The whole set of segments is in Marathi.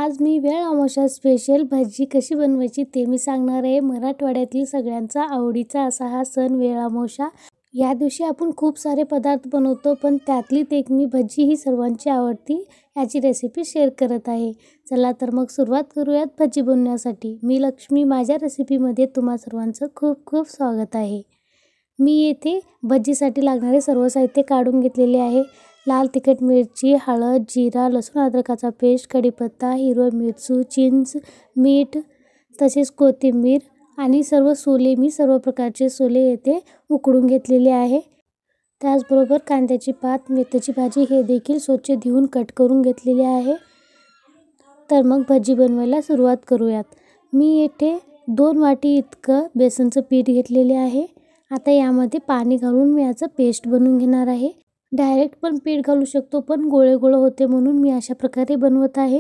आज मी वेळ अमावस्या स्पेशल भजी कशी बनवायची ते मी सांगणार आहे। मराठवाड्यातील सगळ्यांचा आवडीचा असा हा सण वेळ अमावस्या। या दिवशी आपण खूप सारे पदार्थ बनवतो, पण त्यातलीच एक मी भजी ही सर्वांची आवडती याची रेसिपी शेअर करत आहे। चला तर मग सुरुवात करूयात भजी बनवण्यासाठी। मी लक्ष्मी, माझ्या रेसिपीमध्ये तुम्हा सर्वांचं खूप खूप स्वागत आहे। मी येथे भजीसाठी लागणारे सर्व साहित्य काढून घेतलेले आहे। लाल तिखट मिरची, हळद, जिरा, लसूण अद्रकाचा पेस्ट, कढीपत्ता, हिरवी मिरची, चिंच, मीठ, तसेच कोथिंबीर आणि सर्व सोले, मी सर्व प्रकारचे सोले येथे उकडून घेतलेले आहे। त्याचबरोबर कांद्याची पात, मेथीची भाजी हे देखील स्वच्छ धुवून कट करून घेतलेले आहे। तर मग भजी बनवायला सुरुवात करूयात। मी येथे 2 वाटी इतकं बेसनचं पीठ घेतलेले आहे। आता यामध्ये पाणी घालून मी याचं पेस्ट बनवून घेणार आहे। डायरेक्ट पण पीठ घालू शकतो, पण गोळे गोळे होते म्हणून मी अशा प्रकारे बनवत आहे।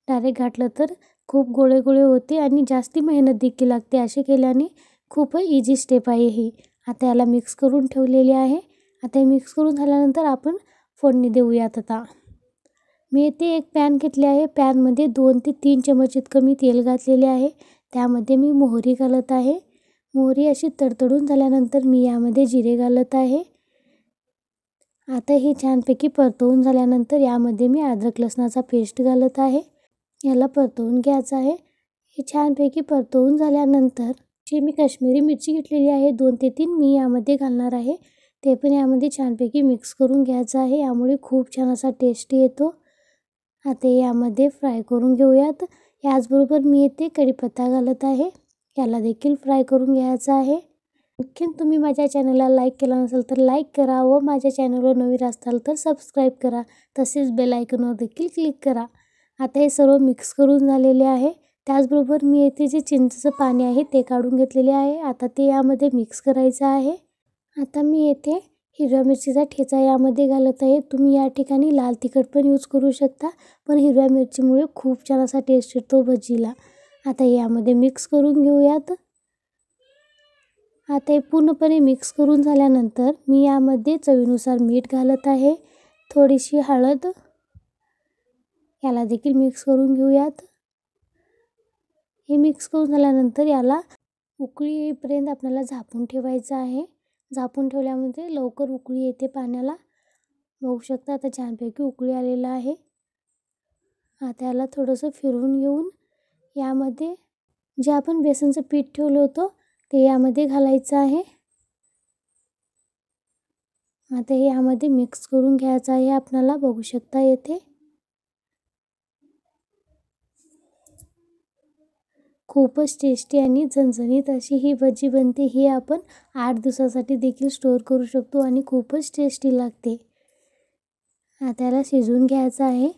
डायरेक्ट घातलं तर खूप गोळे गोळे होते आणि जास्ती मेहनत देखील लागते। असे केल्याने खूप इझी स्टेप आहे ही। आता याला मिक्स करून ठेवलेले आहे। आता हे मिक्स करून झाल्यानंतर आपण फोडणी देऊयात। आता मी इथे एक पॅन घेतले आहे। पॅनमध्ये 2 ते 3 चमच इतकं मी तेल घातलेले आहे। त्यामध्ये मी मोहरी घालत आहे। मोहरी अशी तडतडून झाल्यानंतर मी यामध्ये जिरे घालत आहे। आता हे छानपैकी परतवून झाल्यानंतर यामध्ये मी अद्रक लसणाचा पेस्ट घालत आहे। याला परतवून घ्यायचं आहे। हे छानपैकी परतवून झाल्यानंतर जी मी काश्मीरी मिरची घेतलेली आहे 2 ते 3 मी यामध्ये घालणार आहे। ते पण यामध्ये छानपैकी मिक्स करून घ्यायचं आहे। यामुळे खूप छान असा टेस्ट येतो। आता यामध्ये फ्राय करून घेऊयात। याचबरोबर मी इथे कढीपत्ता घालत आहे। याला देखील फ्राय करून घ्यायचं आहे। आणखीन तुम्ही माझ्या चॅनलला लाईक केला नसेल तर लाईक करा व माझ्या चॅनलवर नवीन असाल तर सबस्क्राईब करा, तसेच बेल आयकॉनवर देखील क्लिक करा। आता हे सर्व मिक्स करून झालेले आहे। त्याचबरोबर मी येथे जे चिंचेचं पाणी आहे ते काढून घेतलेले आहे। आता ते यामध्ये मिक्स करायचं आहे। आता मी येथे हिरव्या मिरचीचा ठेचा यामध्ये घालत आहे। तुम्ही या ठिकाणी लाल तिखट पण यूज करू शकता, पण हिरव्या मिरचीमुळे खूप छान असा टेस्ट येतो भजीला। आता यामध्ये मिक्स करून घेऊयात। आता हे पूर्णपणे मिक्स करून झाल्यानंतर मी यामध्ये चवीनुसार मीठ घालत आहे, थोडीशी हळद। याला देखील मिक्स करून घेऊयात। हे मिक्स करून झाल्यानंतर याला उकळी येईपर्यंत आपल्याला झाकून ठेवायचं आहे। झाकून ठेवल्यामध्ये लवकर उकळी येते पाण्याला। बघू शकता आता छानपैकी उकळी आलेला आहे। आता याला थोडंसं फिरवून घेऊन यामध्ये जे आपण बेसनचं पीठ ठेवलं होतं ते यामध्ये घालायचं आहे। आता हे यामध्ये मिक्स करून घ्यायचं आहे आपल्याला। बघू शकता येथे खूपच टेस्टी आणि झणझणीत अशी ही भजी बनते। ही आपण 8 दिवसासाठी देखील स्टोअर करू शकतो आणि खूपच टेस्टी लागते। आता याला शिजवून घ्यायचं आहे।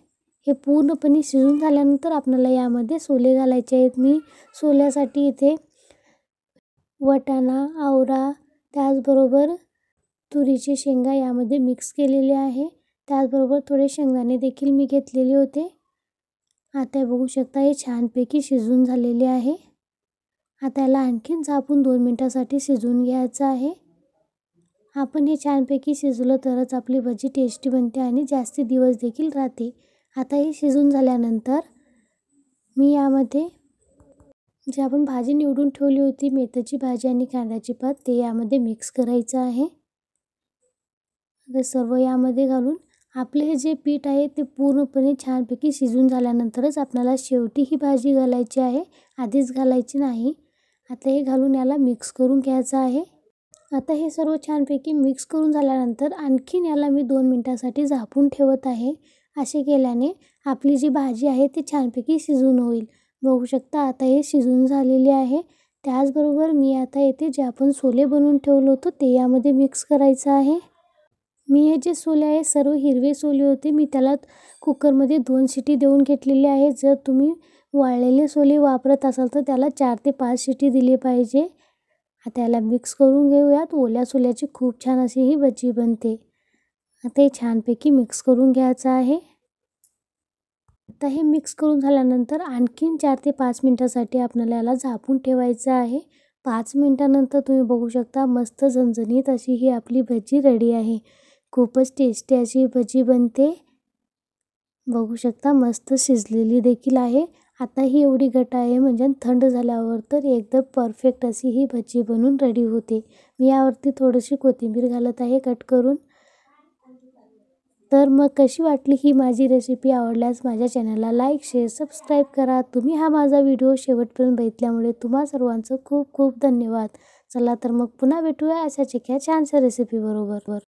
हे पूर्णपणे शिजून झाल्यानंतर आपल्याला यामध्ये सोले घालायचे आहेत। मी सोल्यासाठी इथे वाटाणा, आवरा, त्याचबरोबर तुरीची शेंगा यामध्ये मिक्स केलेले आहे। त्याचबरोबर थोडे शेंगदाणे देखील मी घेतलेले होते। आता बघू शकता हे छानपैकी शिजून झालेले आहे। आता याला आणखीन झाकून 2 मिनिटांसाठी शिजवून घ्यायचं आहे। आपण हे छानपैकी शिजवलं तरच आपली भजी टेस्टी बनते आणि जास्ती दिवस देखील राहते। आता हे शिजून झाल्यानंतर मी यामध्ये जी आपण भाजी निवडून ठेवली होती मेथीची भाजी आणि कांद्याची पात ते यामध्ये मिक्स करायचं आहे। ते सर्व यामध्ये घालून आपले हे जे पीठ आहे ते पूर्णपणे छानपैकी शिजून झाल्यानंतरच आपल्याला शेवटी ही भाजी घालायची आहे, आधीच घालायची नाही। आता हे घालून याला मिक्स करून घ्यायचं आहे। आता हे सर्व छानपैकी मिक्स करून झाल्यानंतर आणखीन याला मी 2 मिनिटांसाठी झाकून ठेवत आहे। असे केल्याने आपली जी भाजी आहे ती छानपैकी शिजून होईल। बघू शकता आता हे शिजून झालेले आहे। त्याचबरोबर मी आता येथे जे आपण सोले बनवून ठेवलं होतं ते यामध्ये मिक्स करायचं आहे। मी हे जे सोले आहे सर्व हिरवे सोले होते। मी त्याला कुकरमध्ये 2 शिटी देऊन घेतलेली आहे। जर तुम्ही वाळलेले सोले वापरत असाल तर त्याला 4 ते 5 शिटी दिली पाहिजे। आता याला मिक्स करून घेऊयात। ओल्या सोल्याची खूप छान अशी ही भजी बनते। आता हे छानपैकी मिक्स करून घ्यायचं आहे। आता हे मिक्स करून झाल्यानंतर आणखीन 4 ते 5 मिनिटांसाठी आपल्याला याला झाकून ठेवायचं आहे। 5 मिनिटांनंतर तुम्ही बघू शकता मस्त झणझणीत अशी ही आपली भजी रेडी आहे। खूपच टेस्टी अशी भजी बनते। बघू शकता मस्त शिजलेली देखील आहे. आता ही एवढी घट्ट आहे म्हणजे थंड झाल्यावर तर एकदम परफेक्ट अशी ही भजी बनून रेडी होते. मी यावरती थोडीशी कोथिंबीर घालत आहे कट करून. तर मग कशी वाटली ही माझी रेसिपी? आवडल्यास माझ्या चॅनलला लाईक, शेअर, सबस्क्राईब करा. तुम्ही हा माझा व्हिडिओ शेवटपर्यंत बघितल्यामुळे तुम्हा सर्वांचं खूप खूप धन्यवाद. चला तर मग पुन्हा भेटूया अशाच एका छानशा रेसिपीबरोबर.